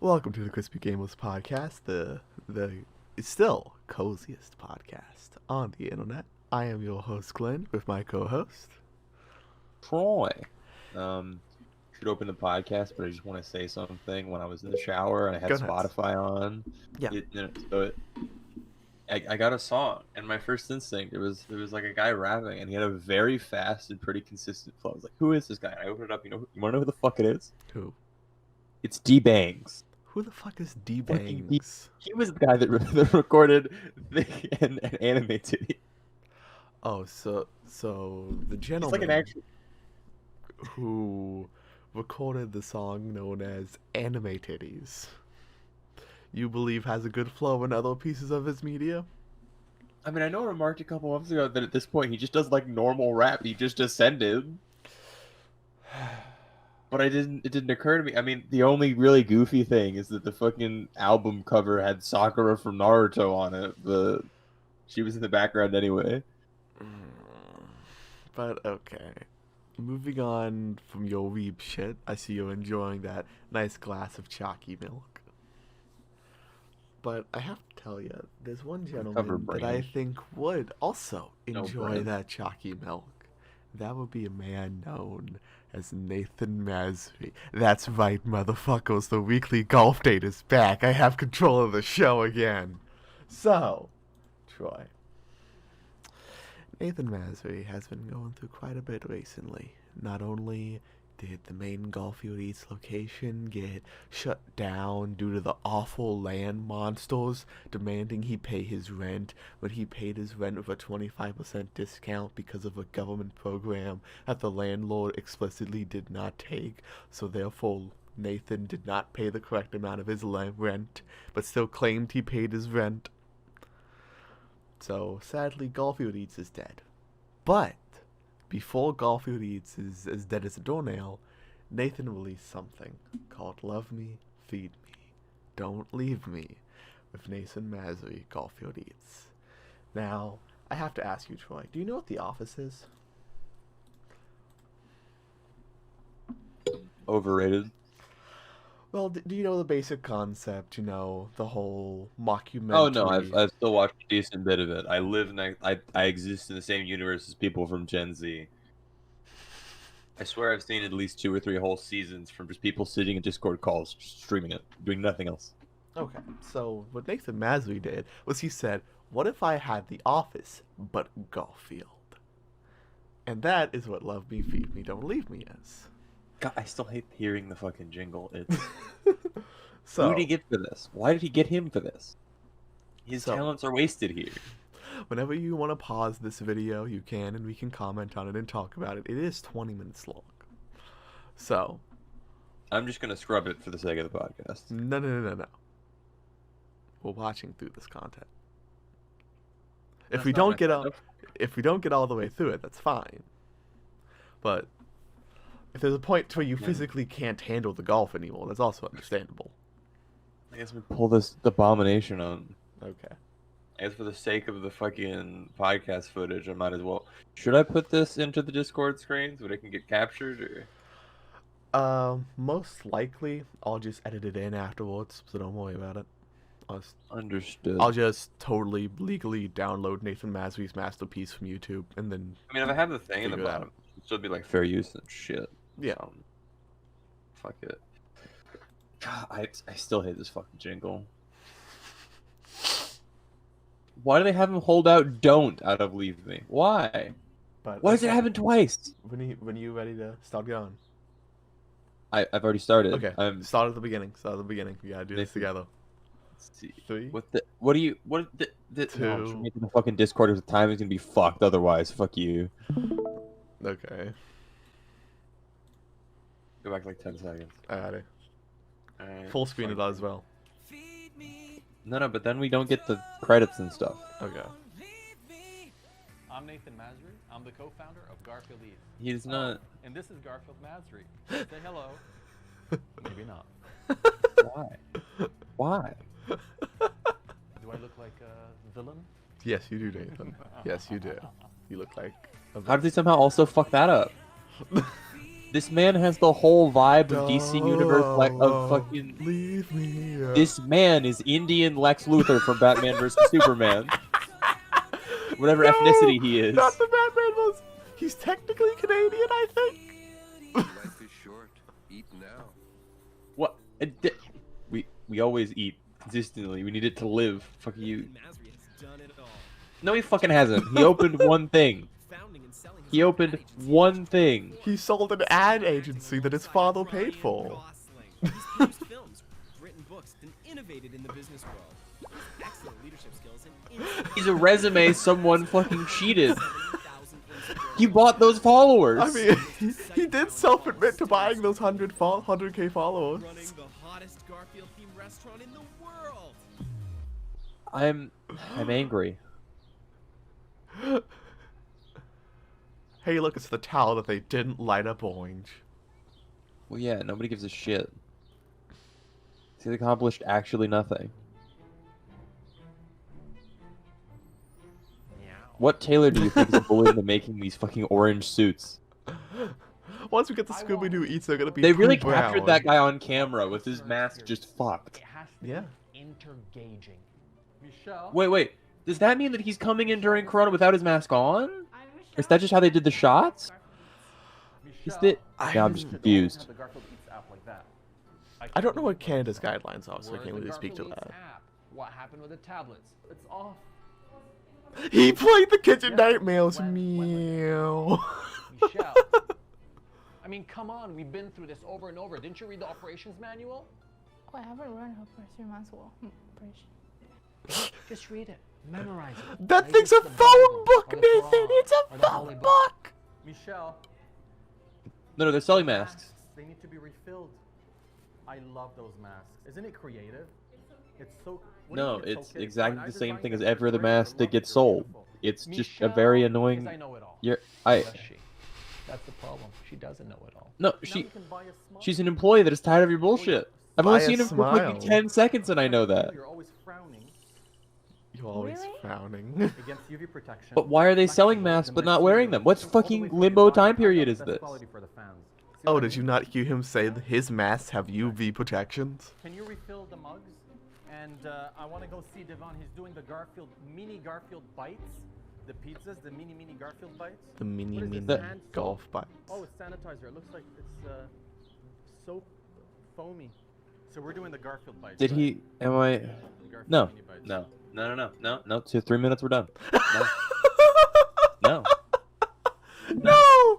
Welcome to the Crispy Gameless Podcast, the still coziest podcast on the internet. I am your host Glenn with my co-host Troy. Should open the podcast, but I just want to say something. When I was in the shower and I had Go ahead. Spotify on, I got a song, and my first instinct it was like a guy rapping, and he had a very fast and pretty consistent flow. I was like, "Who is this guy?" And I opened it up. You want to know who the fuck it is? Who? It's D-Bangs. Who the fuck is ddeep? He was the guy that recorded and animated it. Oh, so the He's gentleman like an actual... who recorded the song known as Anime Titties, you believe has a good flow in other pieces of his media? I mean, I know I remarked a couple months ago that at this point he just does like normal rap. He just ascended. But it didn't occur to me. I mean, the only really goofy thing is that the fucking album cover had Sakura from Naruto on it, but she was in the background anyway. But okay. Moving on from your weeb shit, I see you're enjoying that nice glass of chalky milk. But I have to tell you, there's one gentleman that I think would also enjoy that chalky milk. That would be a man known as Nathen Mazri. That's right, motherfuckers. The weekly golf date is back. I have control of the show again. So, Troy. Nathen Mazri has been going through quite a bit recently. Not only did the main Golf Field Eats location get shut down due to the awful land monsters demanding he pay his rent when he paid his rent with a 25% discount because of a government program that the landlord explicitly did not take, so therefore Nathen did not pay the correct amount of his rent, but still claimed he paid his rent. So sadly, Golf Field Eats is dead. But before Golf Field Eats is as dead as a doornail, Nathen released something called Love Me, Feed Me, Don't Leave Me with Nathen Mazri, Golf Field Eats. Now, I have to ask you, Troy, do you know what The Office is? Overrated. Well, do you know the basic concept, the whole mockumentary? Oh no, I've still watched a decent bit of it. I live and I exist in the same universe as people from Gen Z. I swear I've seen at least 2 or 3 whole seasons from just people sitting in Discord calls, just streaming it, doing nothing else. Okay, so what Nathen Mazri did was he said, what if I had The Office, but Garfield? And that is what Love Me, Feed Me, Don't Leave Me is. God, I still hate hearing the fucking jingle. It's... So, who did he get for this? Why did he get him for this? His talents are wasted here. Whenever you want to pause this video, you can, and we can comment on it and talk about it. It is 20 minutes long. So, I'm just gonna scrub it for the sake of the podcast. No. We're watching through this content. If we don't get all the way through it, that's fine. But if there's a point to where you physically can't handle the golf anymore, that's also understandable. I guess we pull this abomination on. Okay. I guess for the sake of the fucking podcast footage, I might as well. Should I put this into the Discord screen so it can get captured, or? Most likely, I'll just edit it in afterwards, so don't worry about it. Understood. I'll just totally legally download Nathen Mazri's masterpiece from YouTube, and then. I mean, if I have the thing in the bottom, it'll still be like fair use and shit. Yeah. Fuck it. God, I still hate this fucking jingle. Why do they have him hold out "don't" out of "leave me"? Why? But why does it happen twice? When you ready to stop going? I've already started. Okay. Start at the beginning. We gotta do this together. Let's see. 3. Two. No, making the fucking Discord with the time is gonna be fucked. Otherwise, fuck you. Okay. Go back like 10 seconds. Alrighty. Alright. Full screen it as well. No, but then we don't get the credits and stuff. Okay. I'm Nathen Mazri. I'm the co-founder of Garfield Eats. He's not. And this is Garfield Mazri. Say hello. Maybe not. Why? Do I look like a villain? Yes, you do, Nathan. Yes, you do. You look like a How did they somehow also fuck that up? This man has the whole vibe of DC Universe, like of Don't fucking. leave me. This man is Indian Lex Luthor from Batman vs Superman. Whatever ethnicity he is. Not the Batman was. He's technically Canadian, I think. Life is short. Eat now. What? We always eat consistently. We need it to live. Fuck you. Mazri has done it all. No, he fucking hasn't. He opened one thing. Founding and selling his He own opened ad agency. one thing. He sold an ad agency that his father paid for. Gosling. He's produced films, written books, and innovated in the business world. Excellent leadership skills and instant He's a resume someone fucking cheated. 70,000 Instagram He bought those followers. I mean, he did self-admit to buying those 100K followers. running the hottest Garfield-themed restaurant in the world. I'm angry. Hey, look, it's the towel that they didn't light up orange. Well, yeah, nobody gives a shit. He's accomplished actually nothing. What tailor do you think is bullied into making these fucking orange suits? Once we get the Scooby-Doo eats, they're gonna be They really poo captured brown. that guy on camera with his mask just fucked. It has to Yeah. be intergaging. Michelle. Wait. Does that mean that he's coming in during Corona without his mask on? Or is that just how they did the shots? Is Michelle. that... I'm- Yeah, I'm just confused. Have the Garfield Eats app like that. I don't know what Canada's guidelines are, so I Where's can't the really speak to Garfield that. Eats app? What happened with the tablets? It's off. He played the kitchen Yeah. nightmares. When- Meow. Michelle. I mean, come on. We've been through this over and over. Didn't you read the operations manual? Oh, I haven't read Operation Manual. Just read it. Memorize it. That Like thing's it's a the phone Bible book, or the Nathan. Quran It's or a the Holy phone Book. book. Michelle. No, they're selling masks. They need to be refilled. I love those masks. Isn't it creative? It's so. What do you No, mean it's so kids? exactly I the same designed thing them. as every other They're great. mask They're that gets lovely. They're sold. beautiful. It's just a Michelle, very because annoying... I know it all. Does she? That's the problem. She doesn't know it all. No, Now you can buy a smile. she's an employee that is tired of your bullshit. I've Buy only a seen him for smile. fucking 10 seconds and I know that. You're always frowning You're always Really? frowning. against UV protection. But why are they selling masks but not wearing them? What fucking limbo time period is this? Oh, did you not hear him say that his masks have UV protections? Can you refill the mugs? And I want to go see Devon. He's doing the mini Garfield bites. The pizzas, the mini Garfield bites. The mini What is mini this, hand soap? golf bites. Oh, it's sanitizer. It looks like it's soap foamy. So we're doing the Garfield bites. Did right? he... Am I... The Garfield No. mini bites. No. 3 minutes, we're done. No. No!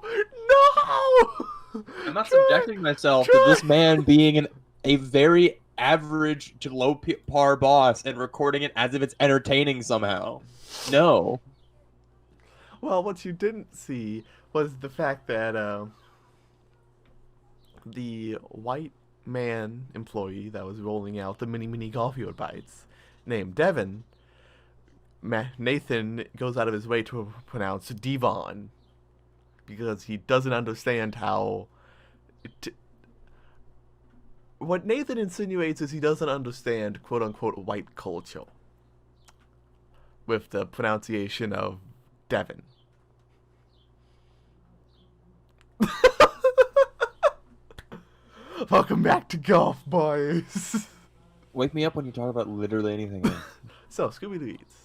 I'm not subjecting myself to this man being a very average to low par boss and recording it as if it's entertaining somehow. No. Well, what you didn't see was the fact that the white man employee that was rolling out the mini Garfield bites, named Devin, Nathan goes out of his way to pronounce Devon because he doesn't understand how. What Nathan insinuates is he doesn't understand "quote unquote" white culture with the pronunciation of Devin. Welcome back to golf, boys. Wake me up when you talk about literally anything else. So, Scooby-Doo Eats.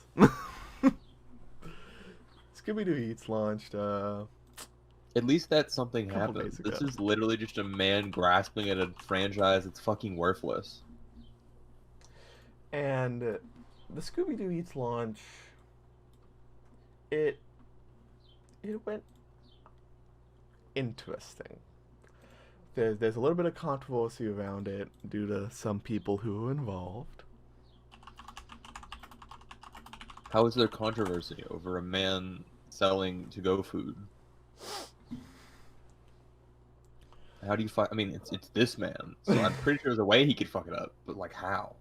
Scooby-Doo Eats launched, At least that something Couple happened. days ago. This is literally just a man grasping at a franchise that's fucking worthless. and the Scooby-Doo Eats launch, it went interesting. There's a little bit of controversy around it due to some people who were involved. How is there controversy over a man selling to-go food? How do you fuck? I mean, it's this man, so I'm pretty sure there's a way he could fuck it up, but like how?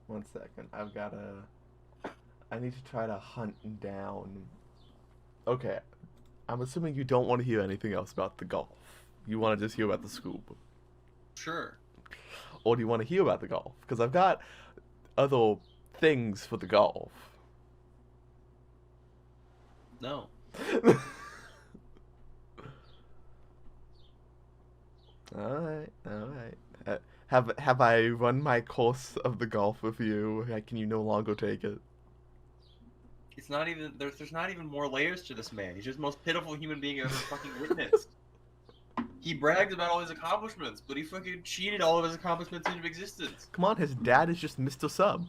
One second, I need to try to hunt down. Okay, I'm assuming you don't want to hear anything else about the golf. You want to just hear about the scoop. Sure. Or do you want to hear about the golf? Because I've got other things for the golf. No. All right. Have I run my course of the golf with you? Can you no longer take it? It's not even there's not even more layers to this man. He's just the most pitiful human being I've ever fucking witnessed. He brags about all his accomplishments, but he fucking cheated all of his accomplishments into existence. Come on, his dad is just Mr. Sub.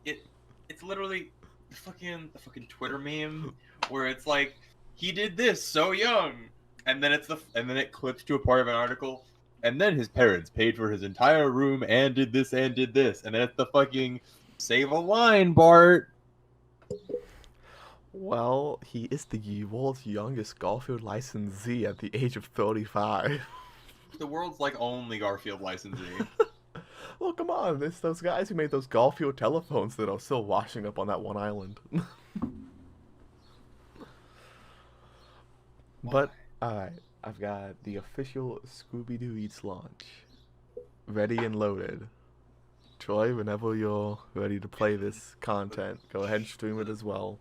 It's literally the fucking Twitter meme where it's like he did this so young, and then it clips to a part of an article, and then his parents paid for his entire room and did this, and then it's the fucking save a line, Bart. Well, he is the world's youngest Garfield licensee at the age of 35. The world's like only Garfield licensee. Well, come on, it's those guys who made those Garfield telephones that are still washing up on that one island. But, alright, I've got the official Scooby-Doo Eats launch. Ready and loaded. Troy, whenever you're ready to play this content, go ahead and stream it as well.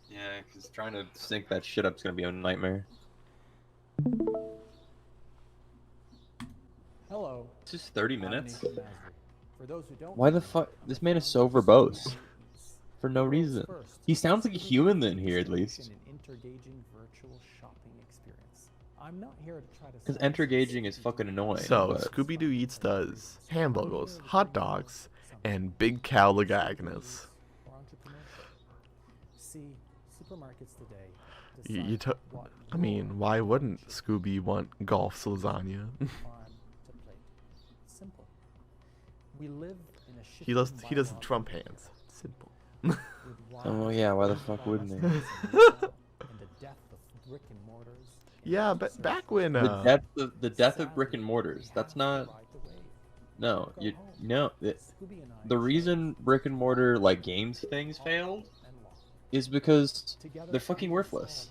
Yeah, because trying to sync that shit up is gonna be a nightmare. Hello. It's just 30 I'm minutes. Nathan Mazri. For those who don't Why the know, fuck? This man is so verbose. For no World's reason. first He sounds like a human in here, at an least. intergaging virtual shopping experience. I'm not here to try to Because sell intergaging is specific fucking annoying. So, but... Scooby-Doo Eats does hamburgers, hot dogs, and big cow lagagnus. or entrepreneurship. See, supermarkets today You decide t- what I mean, why wouldn't Scooby want golf's lasagna? farm to plate. Simple. We live in a he does shifting the biological Trump hands. Simple. with Oh, rise yeah, why the of fuck wouldn't he? violence and the death of brick and mortars. Yeah, but back when The death of brick and mortars. That's not. No, the reason brick and mortar like games things failed is because they're fucking worthless.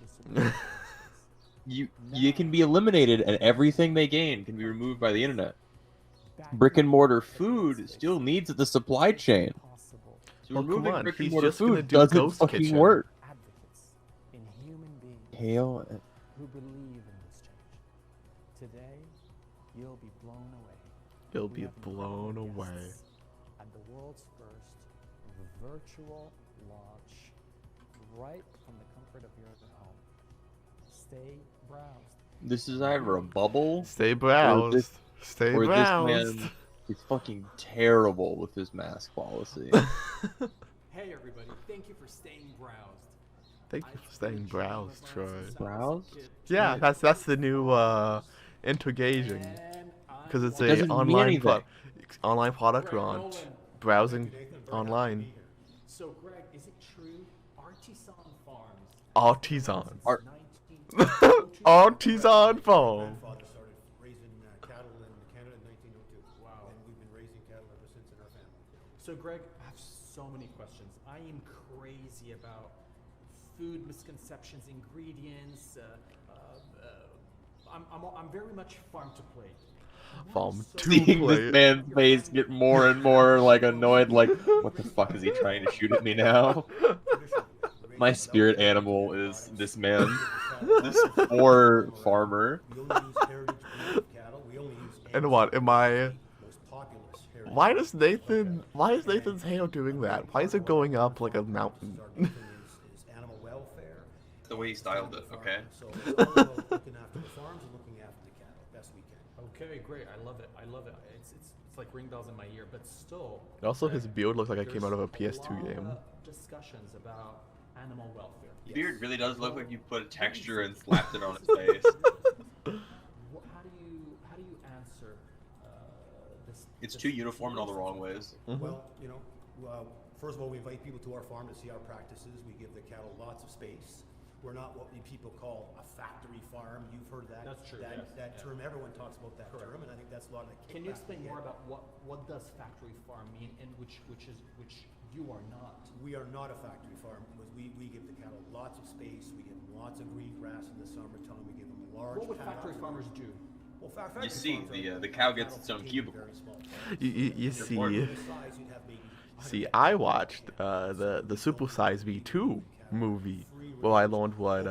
You can be eliminated and everything they gain can be removed by the internet. Brick and mortar food still needs the supply chain. So Well, come removing on, brick and he's mortar just gonna food do doesn't Ghost fucking Kitchen. work. Advocates in human beings Hail. who believe in this change. Today, you'll be blown away. You'll We be have blown incredible away. guests at the world's first virtual launch, right from the comfort of your home. Stay browsed. This is either a bubble Stay browsed. Stay or browsed. this man is fucking terrible with his mask policy. Hey everybody, thank you for staying browsed. Thank you for staying browsed, Troy. Browsed? Yeah, that's the new intergaging, because it's It a doesn't mean online anything. online product launch, browsing online. So Greg, is it true Artisan Farms Artisan. Art- 1902? Artisan farm. Grandfather started raising cattle in Canada in 1902. Wow. And we've been raising cattle ever since in our family. So Greg, I have so many questions. I am crazy about food misconceptions, ingredients. I'm very much farm to plate. Farm So- to Seeing plate. this man's face get more and more like annoyed, like, what the fuck is he trying to shoot at me now? My spirit animal is this man, this poor farmer. We only use heritage breed of cattle. We only use And what am I? most populous heritage. Why is Nathan's hair doing that? Why is it going up like a mountain? Our mission is animal welfare. The way he styled it, okay? So it's all about looking after the farms and looking after the cattle best we can. Okay, great. I love it. I love it. It's like ring bells in my ear, but still. Also, his Greg, beard looks like it came out of a there's PS2 lot game. of Discussions about animal welfare. Beard really does look like you put a texture and slapped it on his face. How do you answer this? It's this too uniform in all the wrong ways. Well, first of all, we invite people to our farm to see our practices. We give the cattle lots of space. We're not what people call a factory farm. You've heard that. That's true, That, yes, that yeah. term, everyone talks about that Correct. term, and I think that's a lot of the Can you kickback explain we more get. about what does factory farm mean, and which you are not? We are not a factory farm because we give the cattle lots of space. We give them lots of green grass in the summertime. We give them large. What would factory paddocks. farmers do? Well, factory see, farms the are cow gets its cattle own contained in cubicle. very small You farms. see, The size you'd have maybe see, I watched the Super Size Me 2 movie where I learned what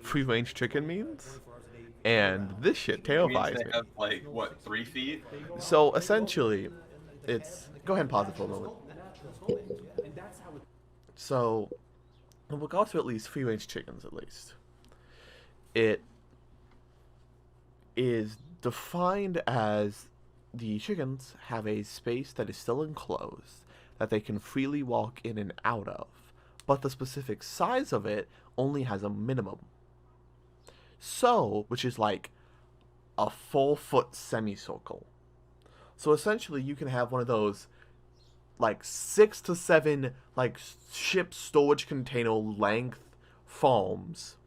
free range chicken means. 24 hours a day, And this shit terrifies They me. have like what, 3 feet? So essentially, it's go ahead and pause it for a moment. And that's how it So, in regards to at least free-range chickens, at least, it is defined as the chickens have a space that is still enclosed that they can freely walk in and out of, but the specific size of it only has a minimum. So, which is like a 4-foot semicircle. So essentially, you can have one of those like 6 to 7 like ship storage container length farms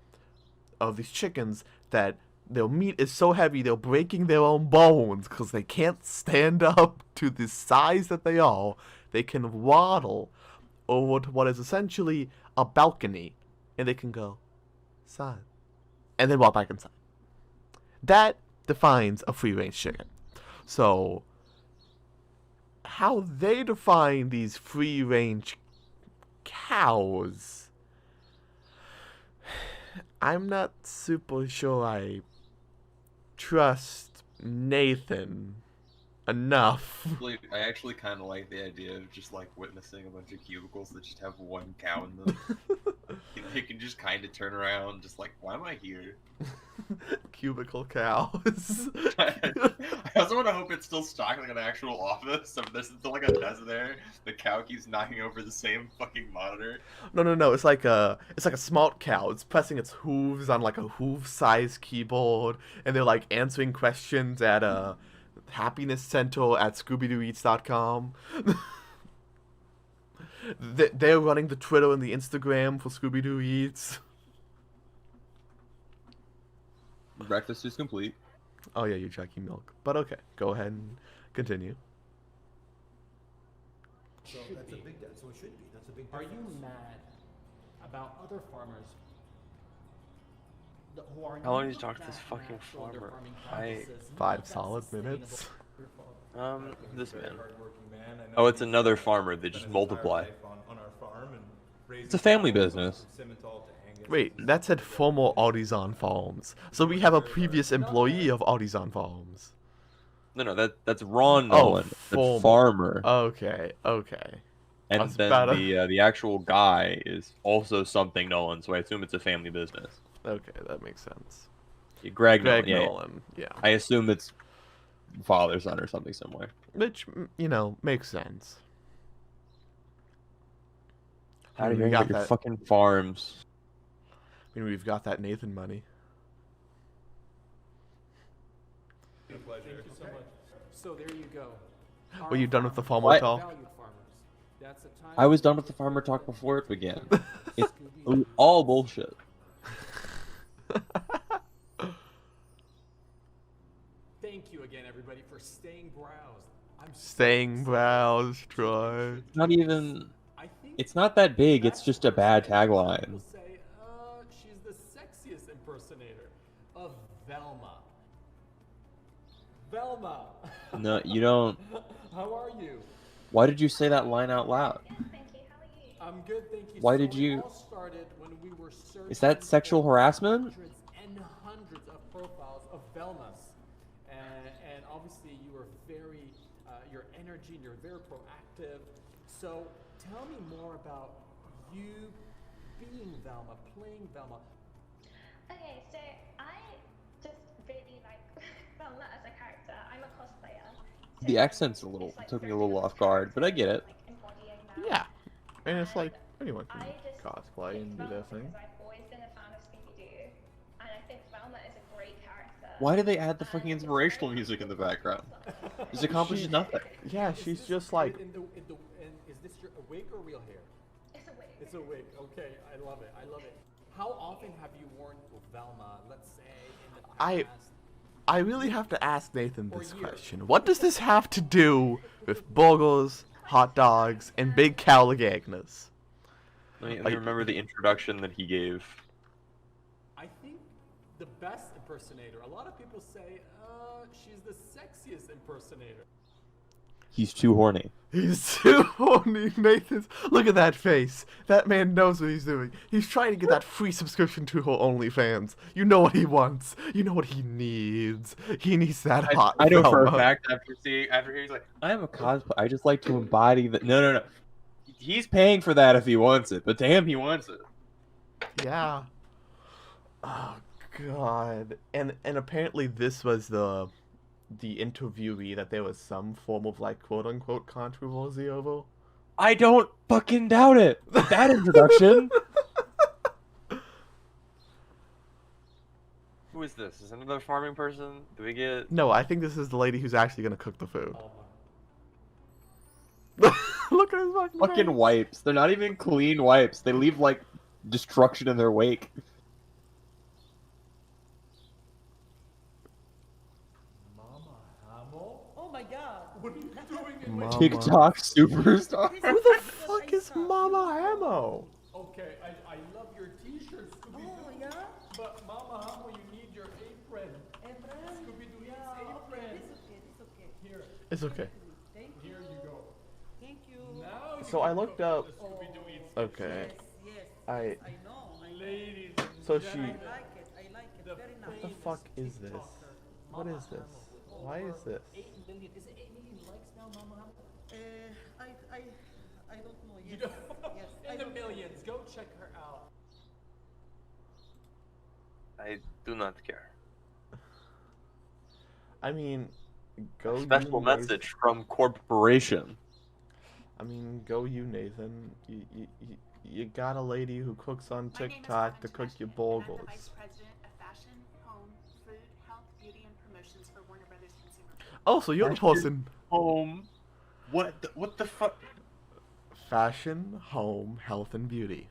of these chickens that their meat is so heavy they're breaking their own bones because they can't stand up to the size that they are. They can waddle over to what is essentially a balcony, and they can go inside and then walk back inside. That defines a free-range chicken. So how they define these free-range cows, I'm not super sure I trust Nathen enough. I actually kind of like the idea of just like witnessing a bunch of cubicles that just have one cow in them. They can just kind of turn around, just like, why am I here? Cubicle cows. I also want to hope it's still stocked like an actual office. So if there's still like a desk there, the cow keeps knocking over the same fucking monitor. No. It's like a smart cow. It's pressing its hooves on like a hoof-sized keyboard, and they're like answering questions at a happiness center at ScoobyDooEats.com. They're running the Twitter and the Instagram for Scooby Doo Eats. Breakfast is complete. Oh yeah, you're drinking milk. But okay, go ahead and continue. So that's a big, so it should be, that's a big Are difference. you mad about other farmers who are How long not did you talk to this that fucking natural in their farmer? farming I- practices, 5 not that solid sustainable? minutes. This man. Oh, it's another farmer. They just multiply. It's a family business. Wait, that said former Artisan Farms. So we have a previous employee of Artisan Farms. No, that's Ron Oh, Nolan. former. That's farmer. Okay. And was then about to- the actual guy is also something Nolan, so I assume it's a family business. Okay, that makes sense. Yeah, Greg Greg Nolan. Yeah, Nolan, yeah. I assume it's father son or something similar. Which, makes sense. Out of We here got with your that. fucking farms. I mean, we've got that Nathen money. Thank you so much. So there you go. Were you done with the farmer What? talk? Valued farmers. That's the time I was done with the farmer talk before it began. It's all bullshit. Thank you again, everybody, for staying browsed. I'm so Staying excited. browsed, Troy. Not even. I think It's not that big. It's just a bad people tagline. say, she's the sexiest impersonator of Velma. Velma. No, you don't. How are you? Why did you say that line out loud? Thank you. How are you? I'm good, thank you. Why So did it you- all started when we were searching Is that sexual for harassment? Hundreds and hundreds of profiles of Velmas, and obviously you were very, your energy, and you're very proactive. So tell me more about you being Velma, playing Velma. Okay, so I just really like Velma as a character. I'm a cosplayer. So The accent's a little it's, like, took me a very little much off guard, but I get it. like embodying that. Yeah. And it's like, anyone can I just cosplay picked and do Velma their thing. because I've always been a fan of Scooby-Doo, and I think Velma is a great character. Why do they add the And fucking it's inspirational very music in the much background? awesome. This accomplishes nothing. Yeah, Is she's this just like, and is this your a wig or real hair? It's a wig. It's a wig. Okay, I love it. I love it. How often have you worn Velma? Let's say in the past. I really have to ask Nathen Or this year. question. What does this have to do with burgers, hot dogs, and big Caligagnas? I Like- remember the introduction that he gave. I think the best impersonator. A lot of people say, she's the sexiest impersonator. He's too horny. He's too horny, Nathan. Look at that face. That man knows what he's doing. He's trying to get that free subscription to her OnlyFans. You know what he wants. You know what he needs. He needs that hot. I know for a Velma. fact after hearing, he's like, I am a cosplay. I just like to embody that. No. He's paying for that if he wants it, but damn, he wants it. Yeah. Oh God. And apparently this was the interviewee that there was some form of like quote unquote controversy over. I don't fucking doubt it. That introduction. Who is this? Is another farming person? Do we get? No, I think this is the lady who's actually gonna cook the food. Oh Look at his fucking Fucking face. wipes. They're not even clean wipes. They leave like destruction in their wake. Mama Hamill? Oh my God. What are you doing in my... Mama. TikTok superstar. This Who is the what fuck I is saw. Mama Ammo? Okay, I love your t-shirt, Scooby-Doo. Oh, yeah? But Mama Hamill, you need your apron. Apron? Scooby-Doo needs Yeah, apron. okay. It's okay. Here, It's okay. Thank you. here you go. Thank you. Now you So I can looked cook up. the Scooby-Doo eats Okay. Yes, yes. I. I know. Ladies and So gentlemen, I like it. I like it. the Very nice. What the famous fuck is this? TikToker, What Mama is this? Hamill. Why is Over this? 8 million. Is it 8 million likes now, Mama Hamill? I don't know. You Yes. don't? Yes. I In the don't know. millions. Go check her out. I do not care. I mean, go you, Special Nathan. message from corporation. I mean, go you, Nathan. You got a lady who cooks on My name is TikTok to Kevin cook your Temeshkin, and I'm the burgers. Vice President of Fashion, Home, Food, Health, Beauty, and Promotions for Warner Brothers Consumer Products. Oh, so you're the Fashion. person. Home. What the fuck? Fashion, home, health, and beauty.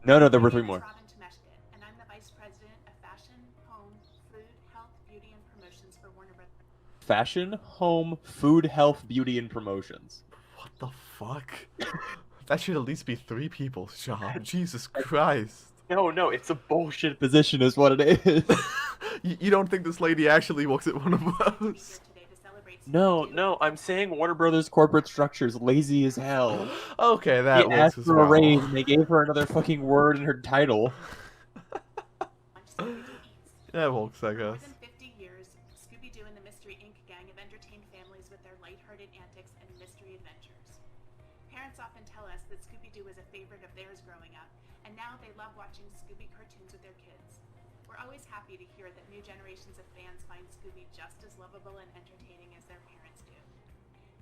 No, there were My three name is more. Robin Temeshkin, and I'm the Vice President of Fashion, Home, Food, Health, Beauty, and Promotions for Warner Brothers. Fashion, home, food, health, beauty, and promotions. What the fuck? That should at least be 3 people's job. Jesus Christ. No, it's a bullshit position is what it is. You don't think this lady actually works at one of those? Here today to celebrate No, I'm saying Warner Brothers corporate structure is lazy as hell. Okay, that They works asked as for well. a raise and they gave her another fucking word in her title. Scooby-Doo Eats. That works, I For more guess. than 50 years, Scooby-Doo and the Mystery Inc. gang have entertained families with their lighthearted antics and mystery adventures. Parents often tell us that Scooby-Doo was a favorite of theirs growing up, and now they love watching Scooby cartoons with their kids. We're always happy to hear that new generations of fans find Scooby just as lovable and entertaining as their parents do.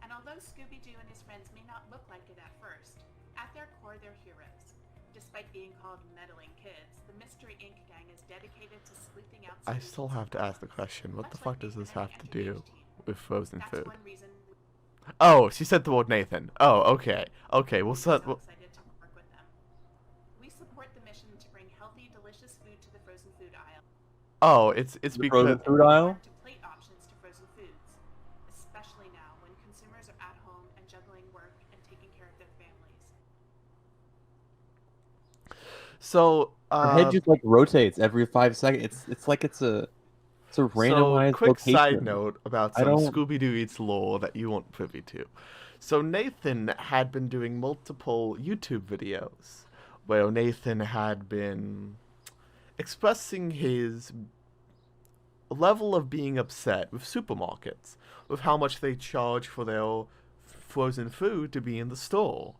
And although Scooby-Doo and his friends may not look like it at first, at their core they're heroes. Despite being called meddling kids, the Mystery Inc. gang is dedicated to sleuthing out I solutions still have to for ask the crimes. question, what the Much fuck like does this Nathan have and to the do Entertainment team. with frozen That's food? one reason Oh, she said the word Nathan. Oh, okay. Okay, we'll we're set... so excited to work with them. We support the mission to bring healthy, delicious food to the frozen food aisle. Oh, it's The because... frozen food aisle? To plate options to frozen foods, especially now when consumers are at home and juggling work and taking care of their families. So, Her head just like rotates every 5 seconds. It's like it's a randomized so, quick location. side note about I some don't- Scooby-Doo Eats lore that you weren't privy to. So Nathan had been doing multiple YouTube videos where Nathan had been expressing his level of being upset with supermarkets, with how much they charge for their frozen food to be in the store,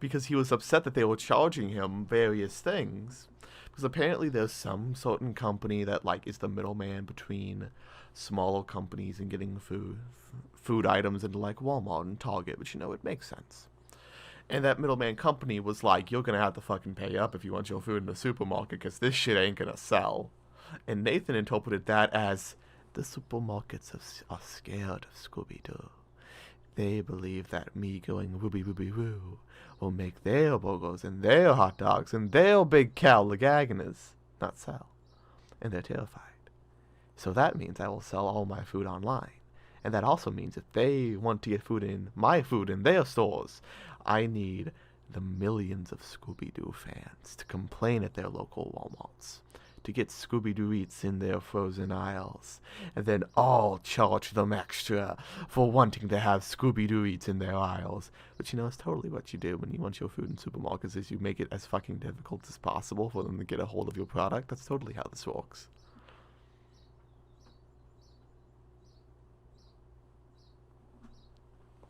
because he was upset that they were charging him various things. Because apparently there's some certain company that like is the middleman between smaller companies and getting food items into like Walmart and Target, which, you know, it makes sense. And that middleman company was like, you're gonna have to fucking pay up if you want your food in the supermarket, because this shit ain't gonna sell. And Nathan interpreted that as, the supermarkets are scared of Scooby-Doo. They believe that me going wooby wooby woo will make their burgers and their hot dogs and their big cow lagagonas not sell. And they're terrified. So that means I will sell all my food online. And that also means if they want to get my food in their stores, I need the millions of Scooby-Doo fans to complain at their local Walmarts, to get Scooby-Doo eats in their frozen aisles, and then I'll charge them extra for wanting to have Scooby-Doo eats in their aisles. But you know, it's totally what you do when you want your food in supermarkets, is you make it as fucking difficult as possible for them to get a hold of your product. That's totally how this works.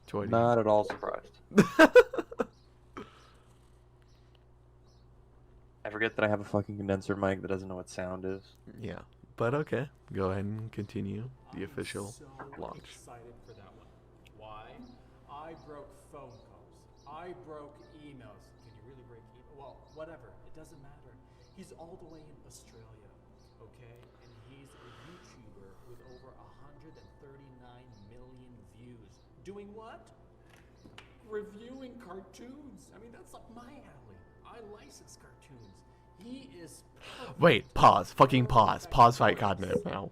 Jordan. Not at all surprised. I forget that I have a fucking condenser mic that doesn't know what sound is. Yeah, but okay. Go ahead and continue the official so launch. Excited for that one. Why? I broke phone calls. I broke emails. Can you really break email? Well, whatever. It doesn't matter. He's all the way in Australia, okay? And he's a YouTuber with over 139 million views. Doing what? Reviewing cartoons. I mean, that's up my alley. I license cartoons. He is perfect. Wait, pause. Fucking pause. Pause right goddamn now.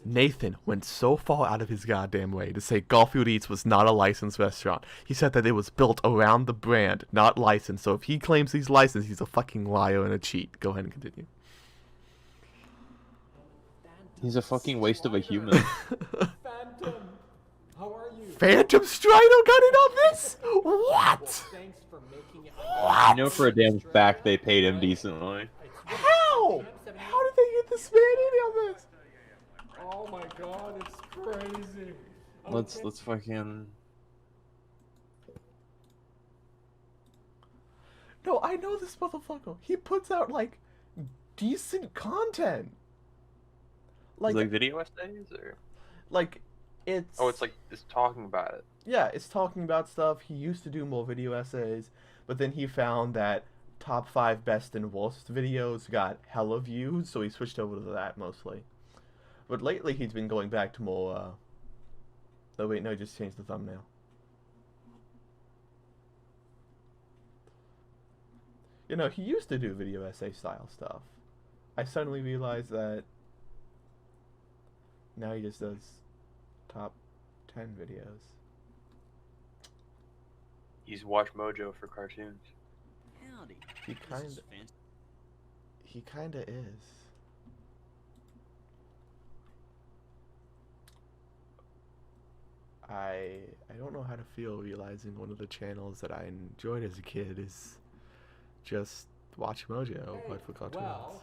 Nathen went so far out of his goddamn way to say Garfield Eats was not a licensed restaurant. He said that it was built around the brand, not licensed. So if he claims he's licensed, he's a fucking liar and a cheat. Go ahead and continue. He's a fucking waste of a human. Phantom, how are you? Phantom Strider got in on this? What? Thanks for making it. I know for a damn fact they paid him decently. How? How did they get this man in on this? Oh my god, it's crazy. Let's fucking. No, I know this motherfucker. He puts out, like, decent content. Like video essays or? Like, it's... Oh, it's like it's talking about it. Yeah, it's talking about stuff. He used to do more video essays, but then he found that top 5 best and worst videos got hella views, so he switched over to that mostly. But lately he's been going back to more, oh wait, no, he just changed the thumbnail. You know, he used to do video essay style stuff. I suddenly realized that now he just does top 10 videos. He's Watch Mojo for cartoons. Howdy. He kinda is. I don't know how to feel realizing one of the channels that I enjoyed as a kid is just Watch Mojo, but for cartoons. Well,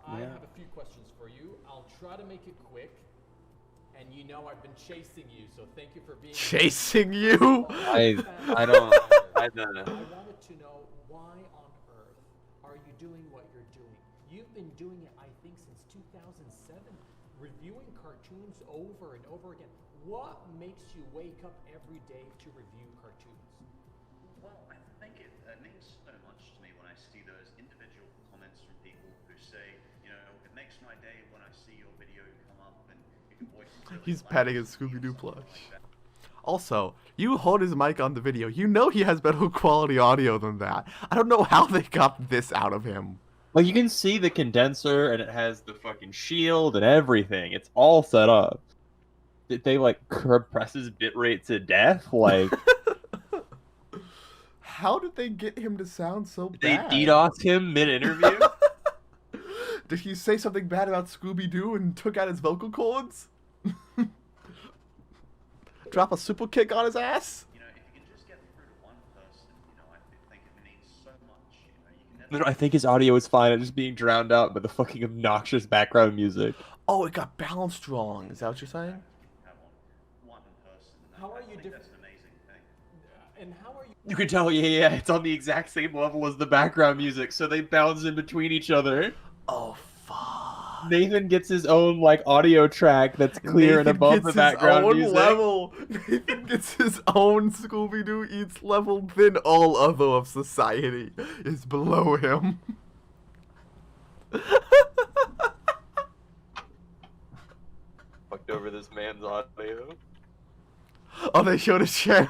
I have a few questions for you. I'll try to make it quick. And you know I've been chasing you, so thank you for being chasing you. I don't. I don't know. I wanted to know, why on earth are you doing what you're doing? You've been doing it, I think, since 2007, reviewing cartoons over and over again. What makes you wake up every day to review cartoons? Well, I think it means so much to me when I see those individual comments from people who say, you know, it makes my day when I see your video come up and your voice is really He's loud petting and his Scooby-Doo something plush. like that. Also, you hold his mic on the video. You know he has better quality audio than that. I don't know how they got this out of him. Like, you can see the condenser, and it has the fucking shield and everything. It's all set up. Did they, like, compress his bitrate to death? Like, How did they get him to sound so they bad? DDoS him mid-interview? Did he say something bad about Scooby-Doo and took out his vocal cords? Drop a super kick on his ass? You know, if you can just get through to one person, you know, I think it means so much. You know, you can never... I think his audio is fine. It's just being drowned out by the fucking obnoxious background music. Oh, it got balanced wrong. Is that what you're saying? have one person. And How I are you think different? that's an amazing thing. And how are you? You can tell, yeah, it's on the exact same level as the background music, so they bounce in between each other. Oh, fuck. Nathan gets his own, like, audio track that's clear and above the background music. Level. Nathan gets his own Scooby-Doo Eats level, then all other of society is below him. Fucked over this man's audio. Oh, they showed his channel.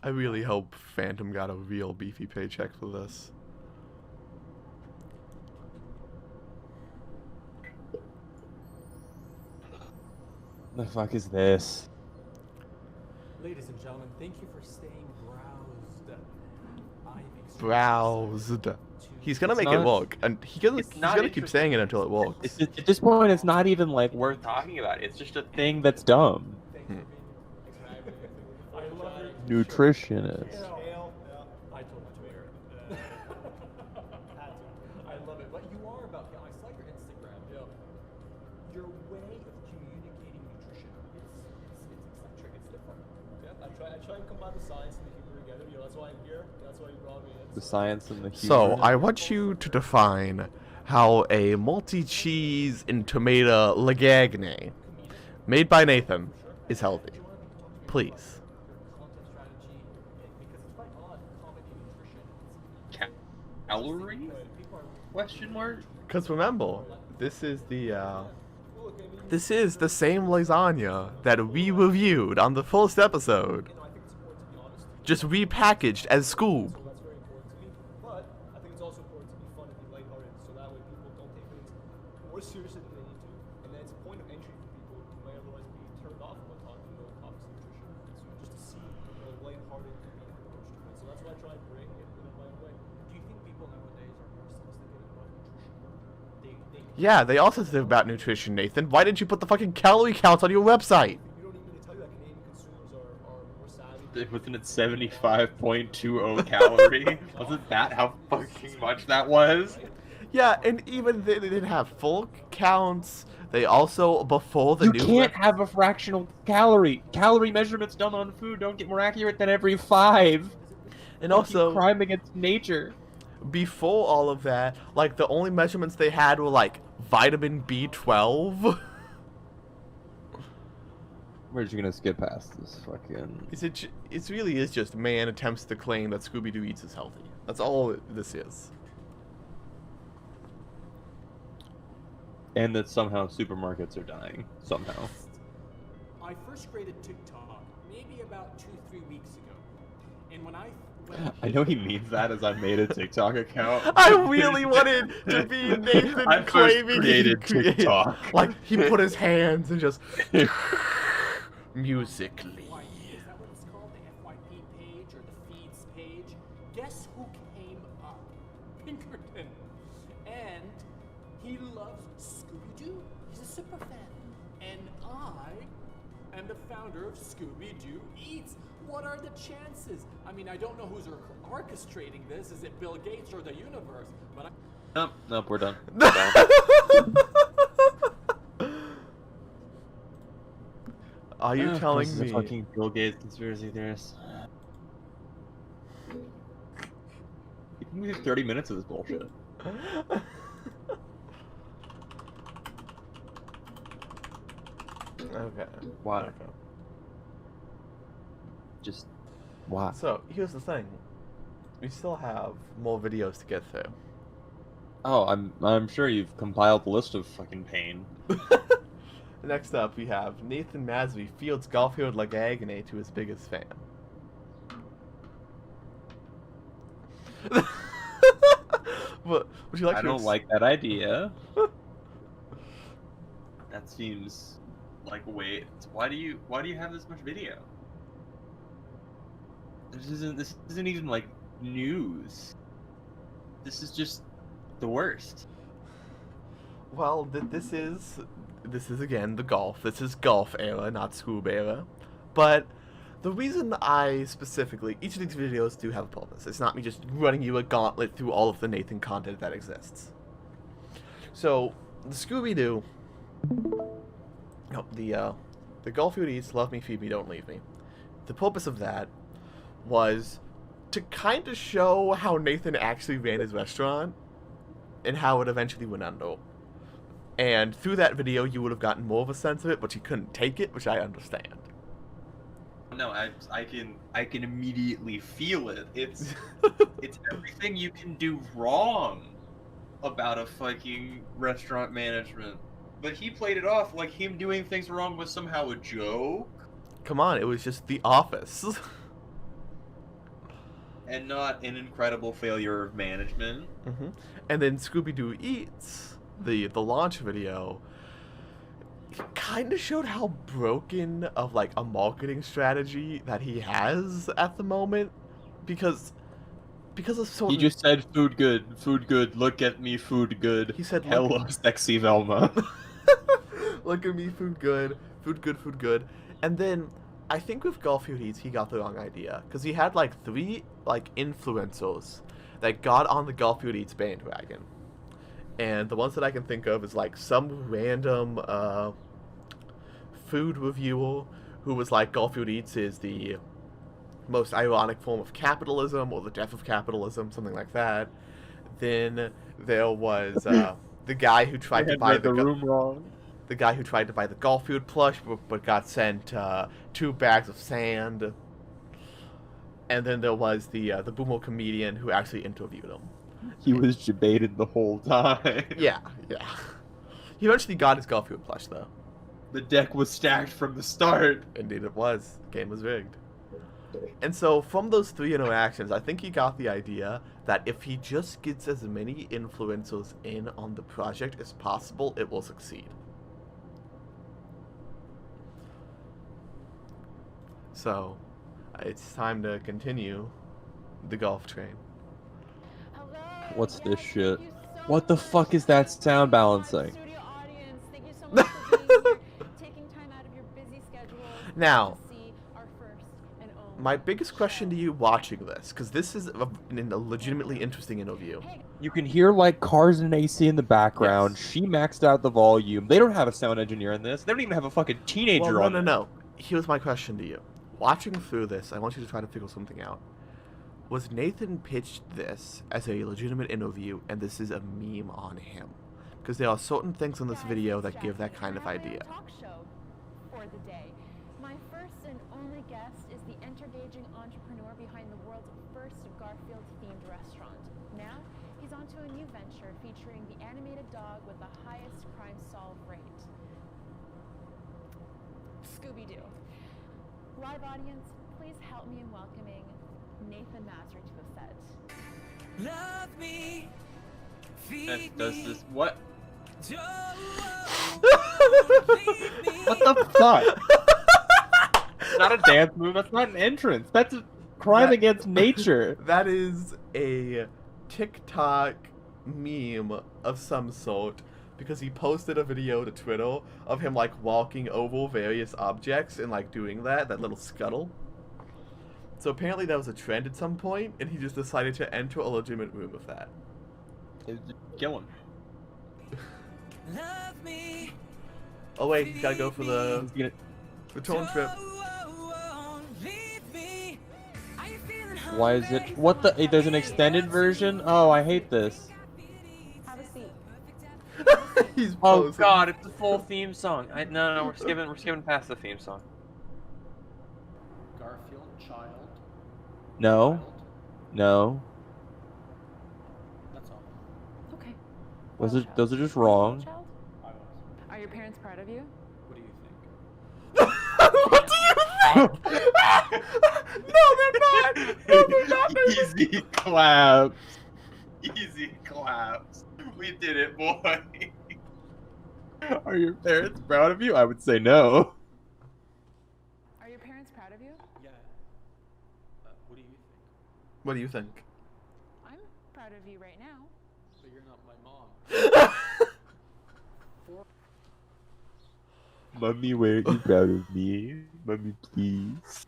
I really hope Phantom got a real beefy paycheck for this. The fuck is this? Ladies and gentlemen, thank you for staying browsed. I am browsed. He's gonna It's make it not- work, and he's it's gonna not keep saying it until it works. It's just, at this point, it's not even like worth talking about. It's just a thing that's dumb. I love it. Nutritionist. I told my Twitter. I love it. But you are about, I saw your Instagram. Your way of communicating nutrition, it's eccentric, it's different. Yeah, I try and combine the science and the humor together. That's why I'm here. That's why you brought me in. The science and the humor. So, I want you to define how a multi-cheese and tomato lasagne made by Nathan is healthy. Please. Content strategy, because it's quite odd, comedy nutrition. Calorie? Question mark? Because remember, this is the same lasagna that we reviewed on the first episode, just repackaged as Scoob. So that's very important to me. But I think it's also important to be fun and be lighthearted, so that way people don't take things more seriously than they need to. And then it's a point of entry for people who might otherwise be turned off about talking about topics of nutrition. So just to see a lighthearted comedic approach to it. So that's what I try and bring in my own way. Do you think people nowadays are more sophisticated about nutrition? Yeah, they also say about nutrition, Nathan. Why didn't you put the fucking calorie counts on your website? You don't need me to tell you that Canadian consumers are more savvy. Wasn't it 75.20 calorie? Wasn't that how fucking much that was? Yeah, and even they didn't have full counts. They also, before the You new can't have a fractional calorie. Calorie measurements done on food don't get more accurate than every 5. and also crime against nature. before all of that, like the only measurements they had were like vitamin B12. We're just gonna skip past this fucking. It really is just man attempts to claim that Scooby-Doo eats is healthy. That's all this is. And that somehow supermarkets are dying. Somehow. I first created TikTok maybe about 2-3 weeks ago, and when I I know he means that as I made a TikTok account. I really wanted to be Nathan I first claiming created he created TikTok. Like he put his hands and just musically. Is that what it's called? The FYP page or the feeds page? Guess who came up? Pinkerton. And he loves Scooby-Doo. He's a super fan. And I am the founder of Scooby-Doo Eats. What are the chances? I mean, I don't know who's orchestrating this. Is it Bill Gates or the universe? But Nope, we're done. Are you telling This is a me? fucking Bill Gates conspiracy theorist. You can do 30 minutes of this bullshit. Okay. Why? Okay. Just why? So here's the thing. We still have more videos to get through. Oh, I'm sure you've compiled a list of fucking pain. Next up, we have Nathan Mazri fields Garfield Lagagane to his biggest fan. What would you like? I to don't like that idea. That seems like wait. Why do you have this much video? This isn't even like news. This is just the worst. Well, this is again the golf. This is golf era, not Scoob era. But the reason I specifically, each of these videos do have a purpose. It's not me just running you a gauntlet through all of the Nathan content that exists. So, the Scooby-Doo, no, the Garfield Eats, Love Me, Feed Me, Don't Leave Me. The purpose of that was to kind of show how Nathan actually ran his restaurant and how it eventually went under. And through that video, you would have gotten more of a sense of it, but you couldn't take it, which I understand. No, I can immediately feel it. It's everything you can do wrong about a fucking restaurant management. But he played it off like him doing things wrong was somehow a joke. Come on, it was just The Office. And not an incredible failure of management. Mm-hmm. And then Scooby-Doo Eats, the launch video, kind of showed how broken of like a marketing strategy that he has at the moment, because because of sort He of... just said food good, look at me food good. He said, hello, sexy Velma. Look at me, food good, food good. And then, I think with Garfield Eats, he got the wrong idea. Because he had, like, 3, like, influencers that got on the Garfield Eats bandwagon. And the ones that I can think of is, like, some random, food reviewer who was like, Garfield Eats is the most ironic form of capitalism, or the death of capitalism, something like that. Then there was, the guy who tried to buy the room wrong. The guy who tried to buy the Garfield plush, but got sent 2 bags of sand. And then there was the boomer comedian who actually interviewed him. He was debated the whole time. Yeah. He eventually got his Garfield plush, though. The deck was stacked from the start. Indeed it was. The game was rigged. And so, from those 3 interactions, I think he got the idea that if he just gets as many influencers in on the project as possible, it will succeed. So, it's time to continue the golf train. What's this shit? What the fuck is that sound balancing? Now, my biggest question to you watching this, because this is a legitimately interesting interview. You can hear like cars and AC in the background. Yes. She maxed out the volume. They don't have a sound engineer in this. They don't even have a fucking teenager on. No. Here's my question to you. Watching through this, I want you to try to figure something out. Was Nathan pitched this as a legitimate interview, and this is a meme on him? Because there are certain things in this video that give that kind of idea. Talk show for the day. My first and only guest is the entertaining entrepreneur behind the world's first Garfield-themed restaurant. Now, he's on to a new venture featuring the animated dog with the highest crime solve rate. Scooby-Doo. Live audience, please help me in welcoming Nathen Mazri to the set. Love me, does this what? What the fuck? Not a dance move. That's not an entrance. That's a crime against nature. That is a TikTok meme of some sort, because he posted a video to Twitter of him like walking over various objects and like doing that little scuttle. So apparently that was a trend at some point, and he just decided to enter a legitimate room with that. Kill him. Oh wait, you gotta go for the return trip. Why is it? What the? There's an extended version? Oh, I hate this. Have a seat. He's oh god, it's the full theme song. No, we're skipping past the theme song. Garfield, child. No. No. That's all. Okay. Those are just wrong. Are your parents proud of you? What do you think? What do you think? No, they're not. No, they're not. Easy claps. Easy claps. We did it, boy. Are your parents proud of you? I would say no. Are your parents proud of you? Yeah. What do you think? What do you think? I'm proud of you right now. But you're not my mom. Mommy, where are you proud of me? Mommy, please.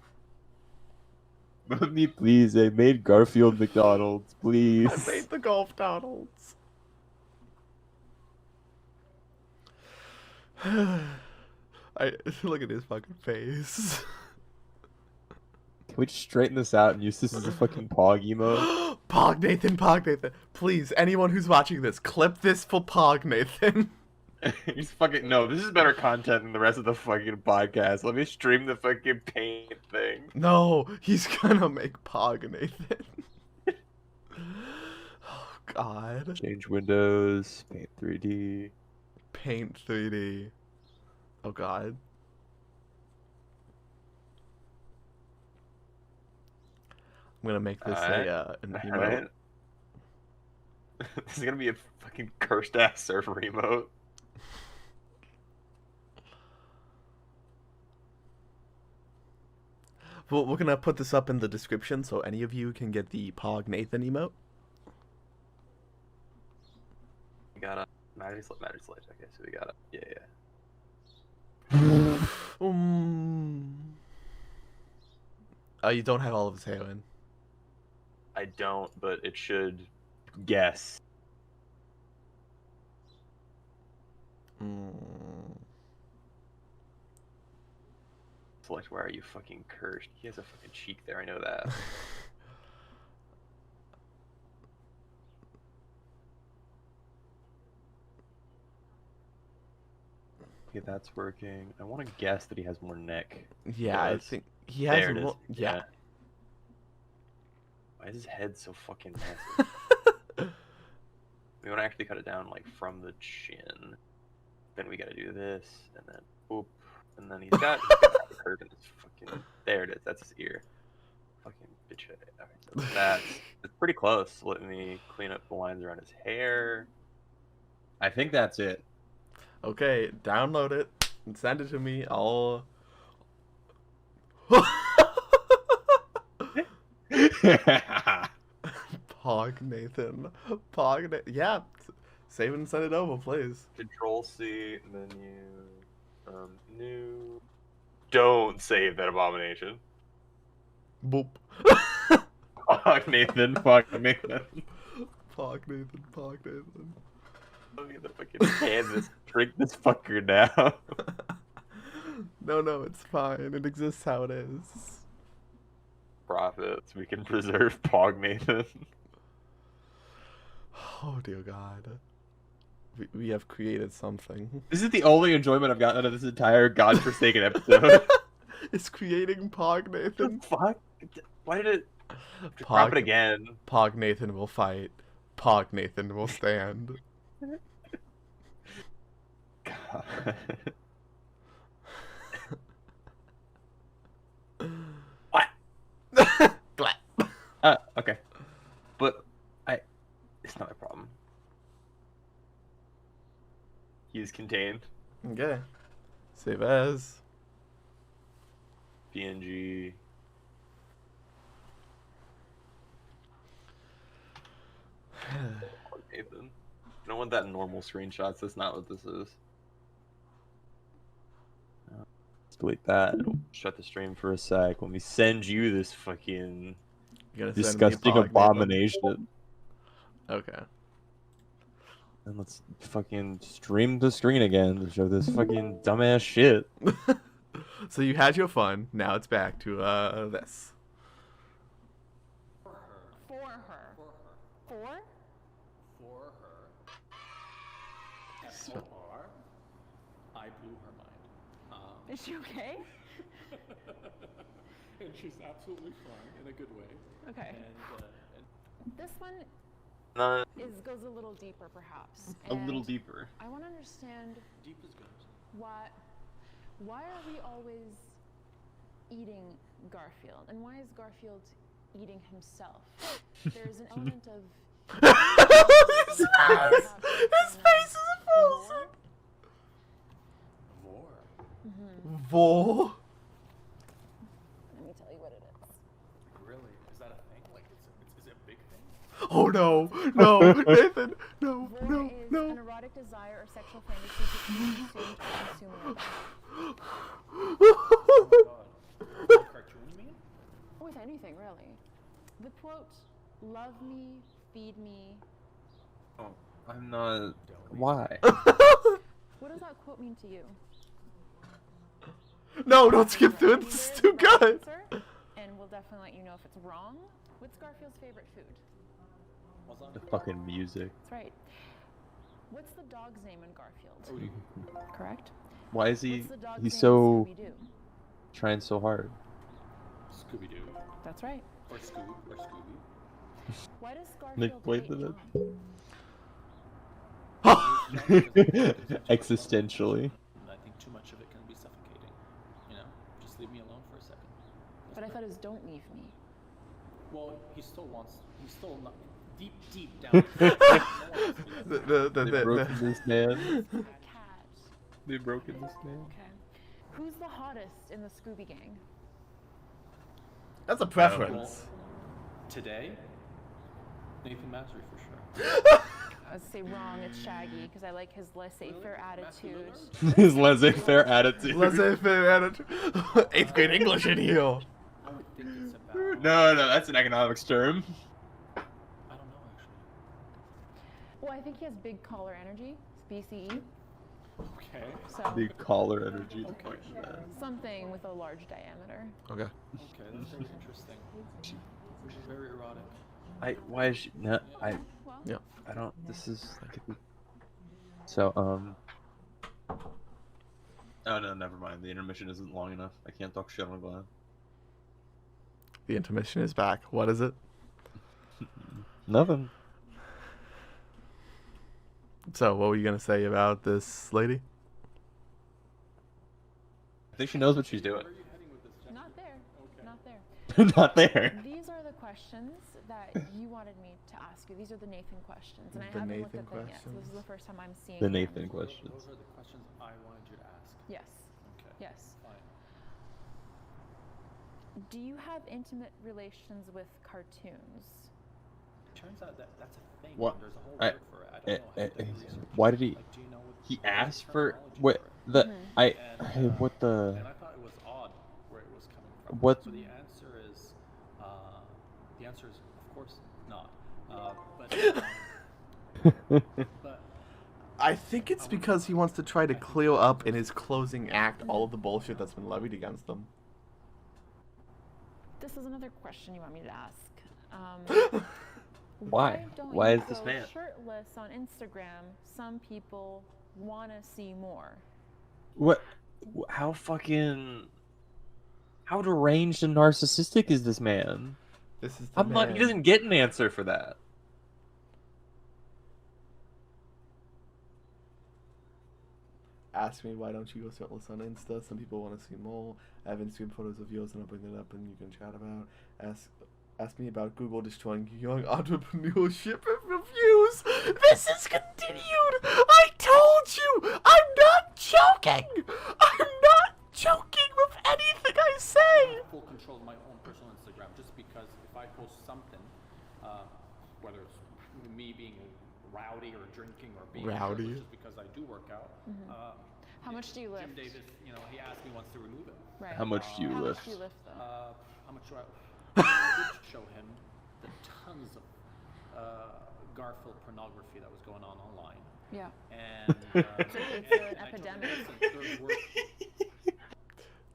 Mommy, please. I made Garfield McDonald's, please. I made the Golf Donalds. Look at his fucking face. Can we just straighten this out and use this as a fucking Pog emote? Pog Nathen. Please, anyone who's watching this, clip this for Pog Nathen. He's fucking no. This is better content than the rest of the fucking podcast. Let me stream the fucking paint thing. No, he's gonna make Pog Nathen. Oh god. Change windows. Paint 3D. Paint 3D. Oh god. I'm gonna make this an emote. Right. This is gonna be a fucking cursed ass surfer emote. Well, we're gonna put this up in the description so any of you can get the Pog-Nathen emote. We got a Mazri Sledge. Okay, so we got a yeah. Oh, you don't have all of his hair in. I don't, but it should guess. Select, where are you fucking cursed? He has a fucking cheek there, I know that. Okay, that's working. I want to guess that he has more neck. Yeah, I think he has There it is. more. Yeah. Why is his head so fucking massive? We want to actually cut it down like from the chin. Then we gotta do this, and then oop, and then he's got the curve in his fucking. There it is. That's his ear. Fucking bitch. Okay, so that's pretty close. Let me clean up the lines around his hair. I think that's it. Okay, download it and send it to me. I'll. Pog-Nathen. Yeah, save it and send it over, please. Control C, menu, new. Don't save that abomination. Boop. Nathan, Nathan. Pog-Nathen. Let me the fucking canvas. Drink this fucker now. No, it's fine. It exists how it is. Profits. We can preserve Pog-Nathen. Oh dear God. We have created something. This is the only enjoyment I've gotten out of this entire godforsaken episode. It's creating Pog-Nathen. Fuck. Why did it? Drop it again. Pog-Nathen will fight. Pog-Nathen will stand. God. What? Okay. But it's not a problem. He is contained. Okay. Save as. PNG. Nathan. I don't want that normal screenshots. That's not what this is. Let's delete that. Shut the stream for a sec. Let me send you this fucking disgusting abomination. Okay. And let's fucking stream the screen again to show this fucking dumbass shit. So you had your fun. Now it's back to this. For her. For her. For her. For? For her. F-O-R. I blew her mind. Is she okay? And she's absolutely fine in a good way. Okay. And This one No. goes a little deeper, perhaps. A little And deeper. I want to understand deep is good. why are we always eating Garfield, and why is Garfield eating himself? There's an element of His face is frozen. Vor. Vor. Let me tell you what it is. Really? Is that a thing? Like, is it a big thing? Oh no, Nathan, no. Vor is an erotic desire or sexual fantasy to consume or consume another. Oh my god. Like a cartoon, you mean? With anything, really. The quote, "Love me, feed me." Oh, I'm not. Why? What does that quote mean to you? No, don't skip through it. This is too good. Answer, and we'll definitely let you know if it's wrong. What's Garfield's favorite food? The fucking music. That's right. What's the dog's name in Garfield? Odie. Correct. Why is he? What's the dog's He's name so in Scooby-Doo? trying so hard. Scooby-Doo. That's right. Or Scoob. Or Scooby. Why does Nick, Garfield wait hate a minute. John? Existentially. I think too much of it can be suffocating. You know? Just leave me alone for a second. But I thought it was "Don't leave me." Well, he's still not deep down. They've broken this man. Cat. They've broken this man. Okay. Who's the hottest in the Scooby gang? That's a preference. Today, Nathan Mazri for sure. I would say wrong. It's Shaggy because I like his laissez-faire attitude. His laissez-faire attitude. Laissez-faire attitude. 8th grade English in here. I would think it's about. No, that's an economics term. I don't know actually. Well, I think he has big collar energy. It's BCE. Okay. So Big collar energy. Okay. something with a large diameter. Okay. Okay, that's very interesting. Very erotic. Why is she? No, Well, Yeah. I don't. This is like. So Oh no, never mind. The intermission isn't long enough. I can't talk shit on Glenn. The intermission is back. What is it? Nothing. So, what were you gonna say about this lady? I think she knows what she's doing. Where are you heading with this, Jen? not there. Okay. Not there. Not there. These are the questions that you wanted me to ask you. These are the Nathan questions, and I The haven't looked Nathan at them yet. So this is questions. the first time I'm seeing The them. Nathan questions. Those are the questions I wanted you to ask. Yes. Okay. Yes. Fine. Do you have intimate relations with cartoons? Turns out that that's a thing. What? There's a whole I- word for it. I don't know. I haven't done research. Why did he? Like, do you know what He what's the asked for terminology what for it? the Mhm. I And, what the And I thought it was odd where it was coming from. What- So the answer is, of course not. But I think it's because he wants to try to clear up in his closing act all of the bullshit that's been levied against him. This is another question you want me to ask. Why? Don't Why you is this go man? shirtless on Instagram? Some people want to see more. what? How fucking? How deranged and narcissistic is this man? This is the I'm not. He man. doesn't get an answer for that. Ask me why don't you go shirtless on Insta? Some people want to see more. I have Instagram photos of yours and I'll bring it up and you can chat about. Ask me about Google destroying young entrepreneurship and reviews. This is continued. I told you. I'm not joking. I'm not joking with anything I say. full control of my own personal Instagram, just because if I post something, whether it's me being rowdy or drinking or being Rowdy. shirtless just because I do work out. How much do you lift? Jim Davis, he asked me once to remove it. Right. How much do you How lift? much do you lift though? How much do I did show him the tons of Garfield pornography that was going on online. Yeah. And It's an and I told him, epidemic. "Listen, there's work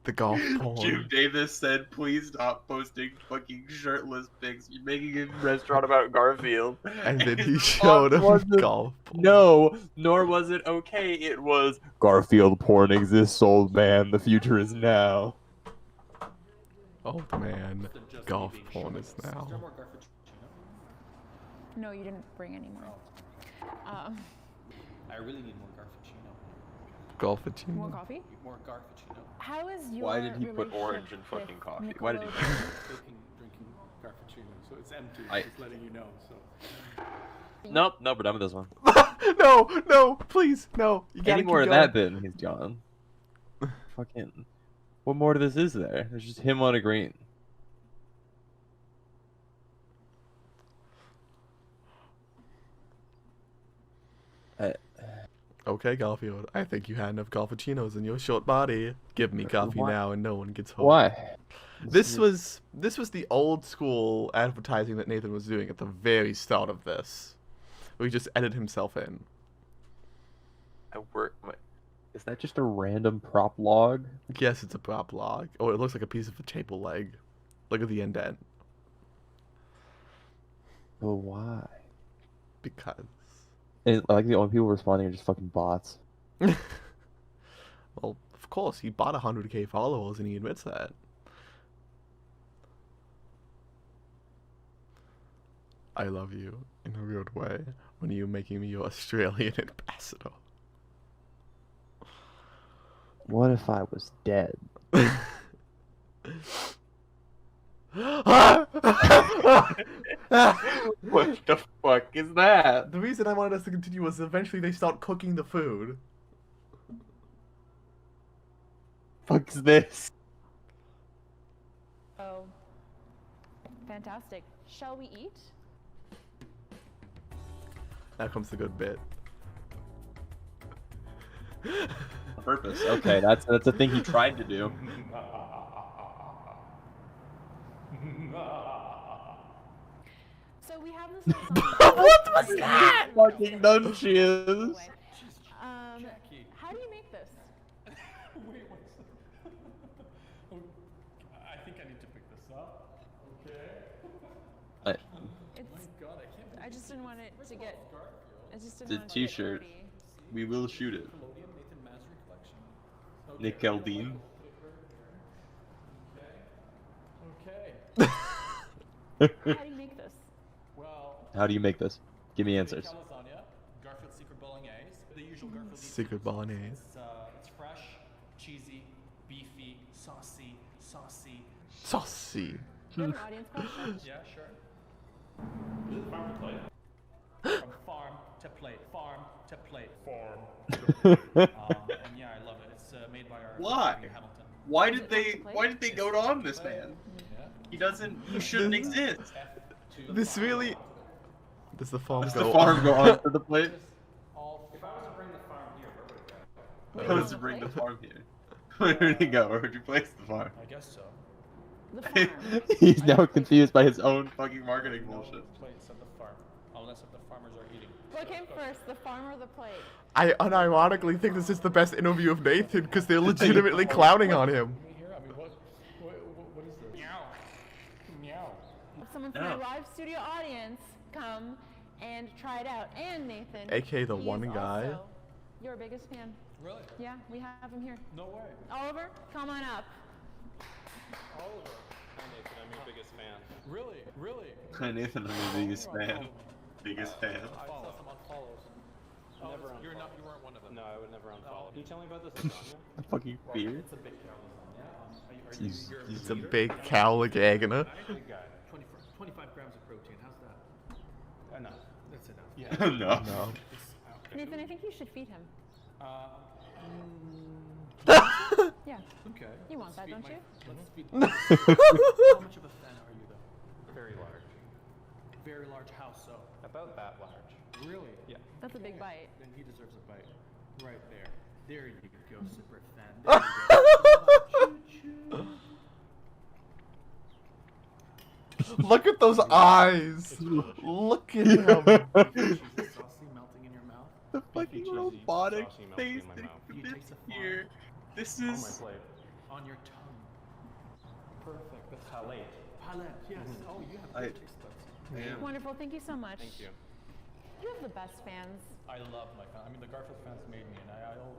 The golf porn. Jim Davis said, "Please stop posting fucking shirtless pics. You're making a restaurant about Garfield." And then he his showed him response wasn't, golf porn. No, nor was it okay. It was Garfield porn exists, old man. The future is now. Old man, than just golf me being porn shirtless. is now. Is there more Garfuccino? No, you didn't bring any more. I really need more Garfuccino. Golfachino. More coffee? More Garfuccino. How is your Why did he put relationship orange in fucking with coffee? Why did he? Nickelodeon? Drinking Garfuccino, so it's empty. I- Just letting you know. So Nope, we're done with this one. no, please, no. You gotta Any keep more of going. that bit, and he's gone. Fucking. What more to this is there? There's just him on a green. Okay, Garfield. I think you had enough golfachinos in your short body. Give me coffee Why? now, and no one gets home. Why? This was the old school advertising that Nathan was doing at the very start of this, where he just edited himself in. I work. Is that just a random prop log? Yes, it's a prop log. Oh, it looks like a piece of a table leg. Look at the indent. But why? Because. And like the only people responding are just fucking bots. Well, of course, he bought 100k followers, and he admits that. I love you in a weird way when you're making me your Australian ambassador. What if I was dead? What the fuck is that? The reason I wanted us to continue was eventually they start cooking the food. Fuck's this? Oh, fantastic. Shall we eat? Now comes the good bit. On purpose. Okay, that's a thing he tried to do. So we have this little song. What was that? Fucking done she is. How do you make this? Wait, what's I think I need to pick this up. Okay. It's, God, I can't I just didn't want it to get. I just didn't The want it to get t-shirt. dirty. We will shoot it. Nickelodeon Nathan Mazri collection. Nick Keldine. Okay. How do you make this? Well, How do you make this? Give me answers. lasagna, Garfield secret bolognese, the usual Garfield Secret bolognese. It's fresh, cheesy, beefy, saucy. Saucy. Do you have an audience question? Yeah, sure. Is it farm to plate? From farm to plate, farm to plate, farm to plate. And yeah, I love it. It's made by our Why? Hamilton. Why did they go on this man? Yeah. He shouldn't exist. This really. Does the farm Does go the farm go onto the plate? If I was to bring the farm here, where would it go? How does it bring the farm here? Where would he go? Where would you place the farm? I guess so. The farm. He's now confused by his own fucking marketing bullshit. Plates at the farm, unless if the farmers are eating. What came first, the farm or the plate? I unironically think this is the best interview of Nathan because they're legitimately clowning on him. Here, I mean, what is this? Meow. Meow. Have someone from my live studio audience come and try it out. And Nathan. AKA the he one is guy. also your biggest fan. Really? Yeah, we have him here. No way. Oliver, come on up. Oliver. Hi Nathan, I'm your biggest fan. Really? Really? Hi Nathan, I'm the biggest fan. Biggest fan. I saw some unfollows. Never You unfollow. weren't one of them. No, I would never unfollow. Can you tell me about this lasagna? Fucking fear. It's a big cow lasagna. He's- It's a big cow Agagana. Big guy. 25 grams of protein. How's that? Enough. That's enough. Yeah. No. No. Nathan, I think you should feed him. Yeah. Okay. You want that, don't you? Let's feed. How much of a fan are you, though? Very large. Very large house, so. About that large. Really? Yeah. That's a big bite. Then he deserves a bite. Right there. There you go, super fan. There you go. Look at those eyes. Look at him. Cheesy, saucy, melting in your mouth. The fucking cheesy, robotic saucy melting face in my that mouth. he You did taste the here. This On my is. plate. On your tongue. Perfect. That's Palate. palate. Yes. Oh, you have I- good taste buds. Yeah. Wonderful. Thank you so much. Thank you. You have the best fans. I love my fans. I mean, the Garfield fans made me, and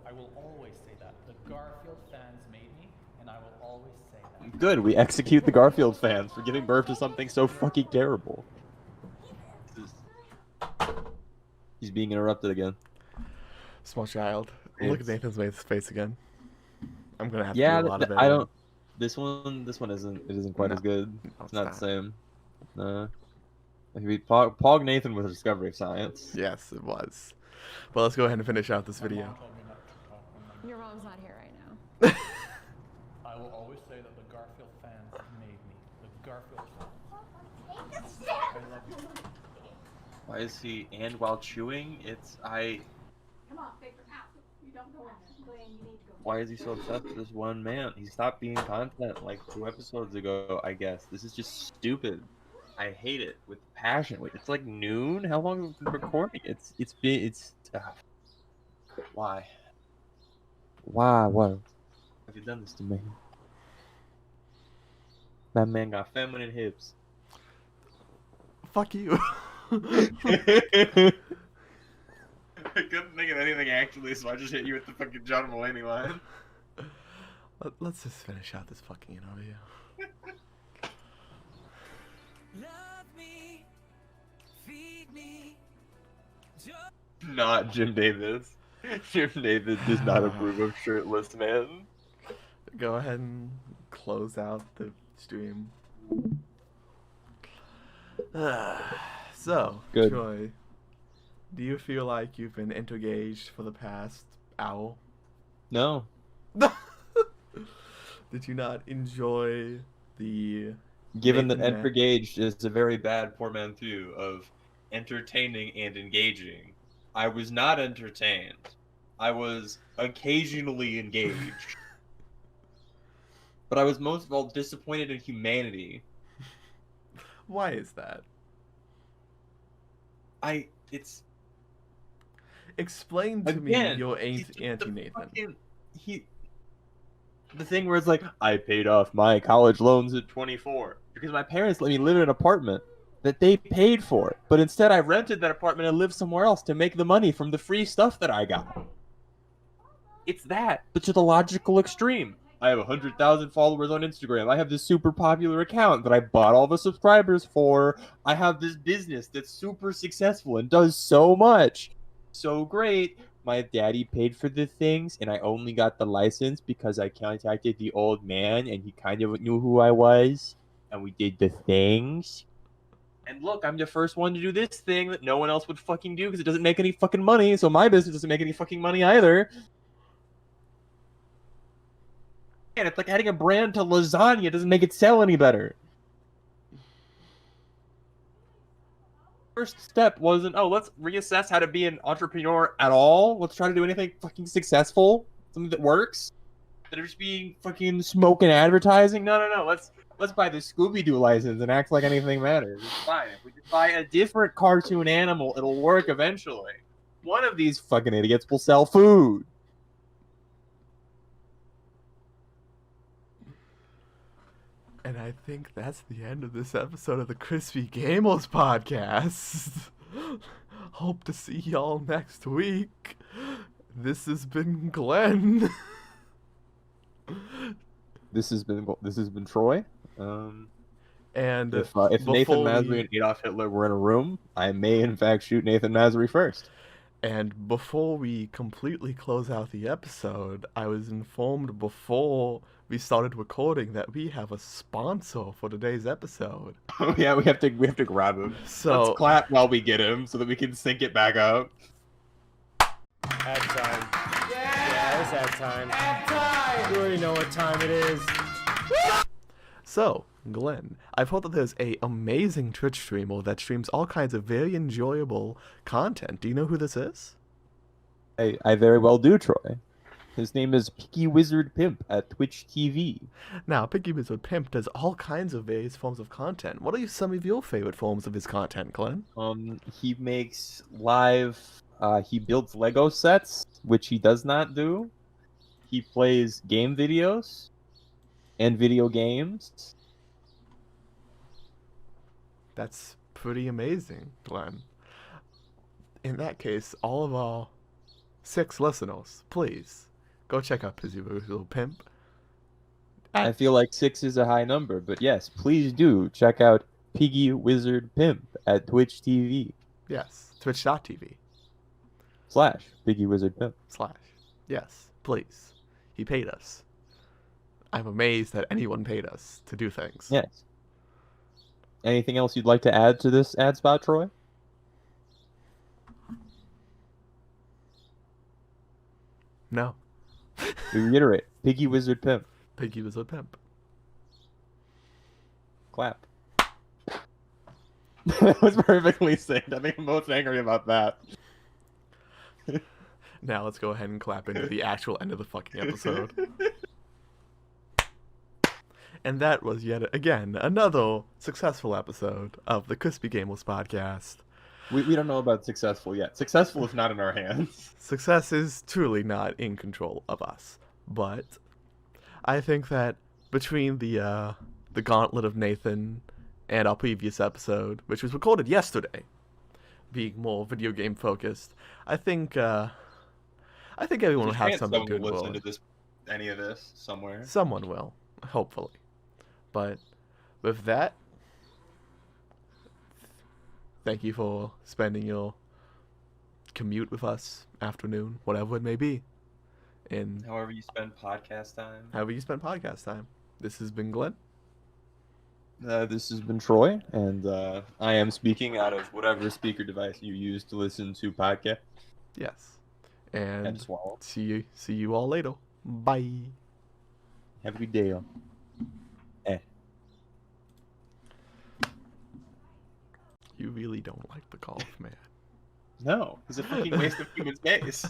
I will always say that. The Garfield fans made me, and I will always say that. Good, we execute the Garfield fans for giving birth to something so fucking terrible. He's being interrupted again. Small child. Look at It's- Nathan's face again. I'm gonna have to Yeah, do a lot of it. I don't. This one isn't. It isn't quite No. as good. No, It's it's not not. the same. No. Pog Nathan with a discovery of science. Yes, it was. Well, let's go ahead and finish out this My video. mom told me not to talk when my- Your mom's not here right now. I will always say that the Garfield fans made me. The Garfield fans. I love you. Why is he? And while chewing, it's I. Come on, paper out. You don't go in there. Glenn, you need to go. Why is he so obsessed with this one man? He stopped being content like 2 episodes ago, I guess. This is just stupid. I hate it with passion. Wait, it's like noon. How long have we been recording? Why? Why have you done this to me? That man got feminine hips. Fuck you. I couldn't think of anything actually, so I just hit you with the fucking John Mulaney line. Let's just finish out this fucking interview. Love me, feed me, Not Jim Davis. Jim Davis does not approve of shirtless men. Go ahead and close out the stream. So, Good. Joy, do you feel like you've been engaged for the past hour? No. Did you not enjoy the Given that Nathan, engaged is a very bad portmanteau of entertaining and engaging, I was not entertained. I was occasionally engaged. But I was most of all disappointed in humanity. Why is that? It's Explain to again, me your it's anti-Nathan. The thing where it's like, I paid off my college loans at 24 because my parents let me live in an apartment that they paid for, but instead I rented that apartment and lived somewhere else to make the money from the free stuff that I got. It's that, but to the logical extreme. I have 100,000 followers on Instagram. I have this super popular account that I bought all the subscribers for. I have this business that's super successful and does so much. So great. My daddy paid for the things, and I only got the license because I contacted the old man, and he kind of knew who I was, and we did the things. And look, I'm the first one to do this thing that no one else would fucking do because it doesn't make any fucking money, so my business doesn't make any fucking money either. And it's like adding a brand to lasagna doesn't make it sell any better. First step wasn't, oh, let's reassess how to be an entrepreneur at all. Let's try to do anything fucking successful, something that works. Instead of just being fucking smoke and advertising. No. Let's buy the Scooby-Doo license and act like anything matters. It's fine. If we just buy a different cartoon animal, it'll work eventually. One of these fucking idiots will sell food. And I think that's the end of this episode of the Crispy Gamers podcast. Hope to see y'all next week. This has been Glenn. This has been Troy. And if Nathan Mazri and Adolf Hitler were in a room, I may in fact shoot Nathan Mazri first. And before we completely close out the episode, I was informed before we started recording that we have a sponsor for today's episode. Oh yeah, we have to grab him. So let's clap while we get him so that we can sync it back up. Ad time. Yeah, it's ad time. Ad time! You already know what time it is. So, Glenn, I've heard that there's a amazing Twitch streamer that streams all kinds of very enjoyable content. Do you know who this is? I very well do, Troy. His name is Picky Wizard Pimp at Twitch TV. Now, Picky Wizard Pimp does all kinds of various forms of content. What are some of your favorite forms of his content, Glenn? He makes live. He builds Lego sets, which he does not do. He plays game videos and video games. That's pretty amazing, Glenn. In that case, all of our 6 listeners, please go check out Picky Wizard Pimp. I feel like 6 is a high number, but yes, please do check out Piggy Wizard Pimp at Twitch TV. Yes, twitch.tv. / Piggy Wizard Pimp. / Yes, please. He paid us. I'm amazed that anyone paid us to do things. Yes. Anything else you'd like to add to this ad spot, Troy? No. We reiterate, Piggy Wizard Pimp. Piggy Wizard Pimp. Clap. That was perfectly synced. I think I'm most angry about that. Now let's go ahead and clap into the actual end of the fucking episode. And that was yet again another successful episode of the Crispy Gamers podcast. We don't know about successful yet. Successful is not in our hands. Success is truly not in control of us. But I think that between the Gauntlet of Nathan and our previous episode, which was recorded yesterday, being more video game focused, I think everyone will have something to listen to this, any of this somewhere. Someone will, hopefully. But with that, thank you for spending your commute with us, afternoon, whatever it may be. And however you spend podcast time. This has been Glenn. This has been Troy, and I am speaking out of whatever speaker device you use to listen to podcast. Yes. And see you all later. Bye. Have a good day, y'all. You really don't like the golf man. No, he's a fucking waste of human space.